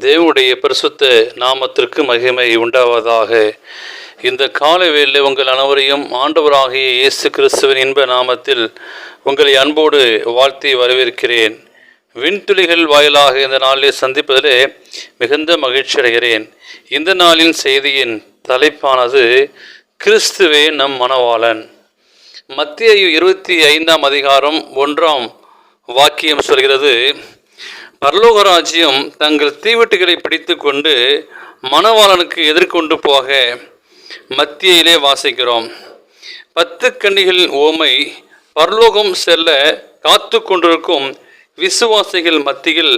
தேவனுடைய பரிசுத்த நாமத்திற்கு மகிமை உண்டாவதாக. இந்த காலை வேளையில் உங்கள் அனைவரையும் ஆண்டவராகிய இயேசு கிறிஸ்துவின் இன்ப நாமத்தில் உங்களை அன்போடு வாழ்த்தி வரவேற்கிறேன். விண்துளிகள் வாயிலாக இந்த நாளிலே சந்திப்பதிலே மிகுந்த மகிழ்ச்சி அடைகிறேன். இந்த நாளின் செய்தியின் தலைப்பானது கிறிஸ்துவே நம் மணவாளன். மத்தேயு 25 அதிகாரம் 1 வாக்கியம் சொல்கிறது, பரலோக ராஜ்யம் தங்கள் தீவெட்டிகளை பிடித்து கொண்டு மணவாளனுக்கு எதிர்கொண்டு போக. மத்தியிலே வாசிக்கிறோம். 10 கன்னிகளின் ஓமை பரலோகம் செல்ல காத்து கொண்டிருக்கும் விசுவாசிகள் மத்தியில்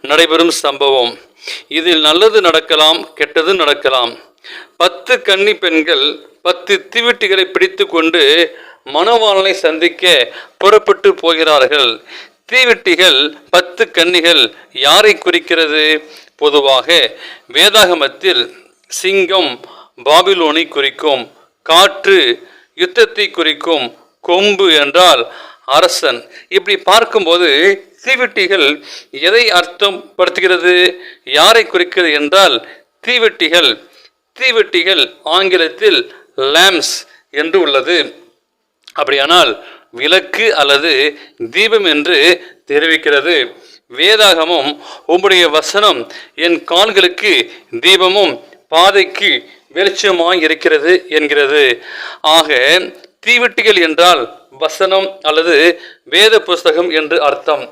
நடைபெறும் சம்பவம். இதில் நல்லது நடக்கலாம், கெட்டது நடக்கலாம். 10 கன்னி பெண்கள் 10 தீவெட்டிகளை பிடித்து கொண்டு மணவாளனை சந்திக்க புறப்பட்டு போகிறார்கள். தீவெட்டிகள் 10 கன்னிகள் யாரை குறிக்கிறது? பொதுவாக வேதாகமத்தில் சிங்கம் பாபிலோனை குறிக்கும், காற்று யுத்தத்தை குறிக்கும், கொம்பு என்றால் அரசன். இப்படி பார்க்கும்போது தீவெட்டிகள் எதை அர்த்தம் படுத்துகிறது, யாரை குறிக்கிறது என்றால் தீவெட்டிகள் ஆங்கிலத்தில் லேம்ப்ஸ் என்று உள்ளது. அப்படியானால் விளக்கு அல்லது தீபம் என்று தெரிவிக்கிறது. வேதாகமும் உம்முடைய வசனம் என் கால்களுக்கு தீபமும் பாதைக்கு வெளிச்சமாய் இருக்கிறது என்கிறது. ஆக தீவெட்டிகள் என்றால் வசனம் அல்லது வேத புஸ்தகம் என்று அர்த்தம்.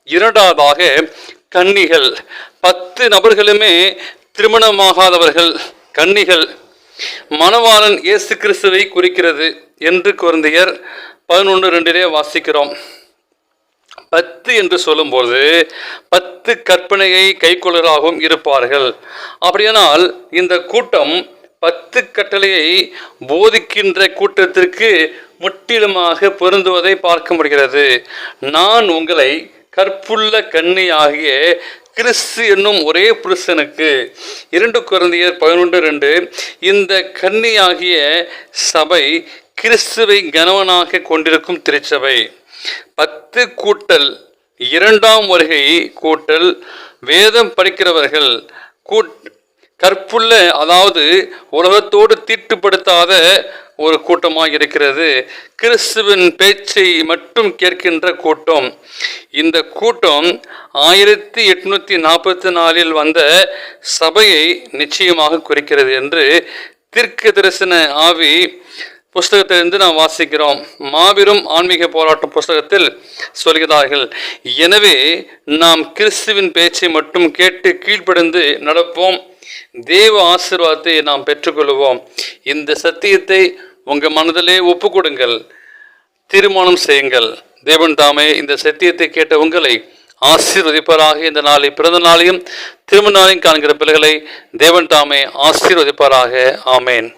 இரண்டாவதாக கன்னிகள். 10 நபர்களுமே திருமணமாகாதவர்கள் கன்னிகள். மணவாளன் இயேசு கிறிஸ்துவை குறிக்கிறது என்று கொரிந்தியர் 11:2 வாசிக்கிறோம். 10 என்று சொல்லும்போது 10 கற்பனையை கைக்கொள்ளராகவும் இருப்பார்கள். அப்படியானால் இந்த கூட்டம் 10 கட்டளையை போதிக்கின்ற கூட்டத்திற்கு முற்றிலுமாக பொருந்துவதை பார்க்க முடிகிறது. நான் உங்களை கற்புள்ள கன்னி ஆகிய கிறிஸ்து என்னும் ஒரே புருஷனுக்கு 2 கொரிந்தியர் 11:2 இந்த கன்னியாகிய சபை கிறிஸ்துவை கணவனாக கொண்டிருக்கும் திருச்சபை. 10 கூட்டல் 2ஆம் வருகை கூட்டல் வேதம் படிக்கிறவர்கள் கற்புள்ள, அதாவது உலகத்தோடு தீட்டுப்படுத்தாத ஒரு கூட்டமாக இருக்கிறது. கிறிஸ்துவின் பேச்சை மட்டும் கேட்கின்ற கூட்டம். இந்த கூட்டம் 1844 வந்த சபையை நிச்சயமாக குறிக்கிறது என்று தீர்க்க தரிசன ஆவி புஸ்தகத்திலிருந்து நாம் வாசிக்கிறோம். மாபெரும் ஆன்மீக போராட்டம் புஸ்தகத்தில் சொல்கிறார்கள். எனவே நாம் கிறிஸ்துவின் பேச்சை மட்டும் கேட்டு கீழ்ப்படிந்து நடப்போம். தேவ ஆசீர்வாதத்தை நாம் பெற்றுக்கொள்வோம். இந்த சத்தியத்தை உங்கள் மனதிலே ஒப்பு கொடுங்கள், தீர்மானம் செய்யுங்கள். தேவன் தாமே இந்த சத்தியத்தை கேட்ட உங்களை ஆசீர்வதிப்பாராக. இந்த நாளை பிறந்த நாளையும் திருமண நாளையும் காண்கிற பிள்ளைகளை தேவன் தாமே ஆசீர்வதிப்பாராக. ஆமேன்.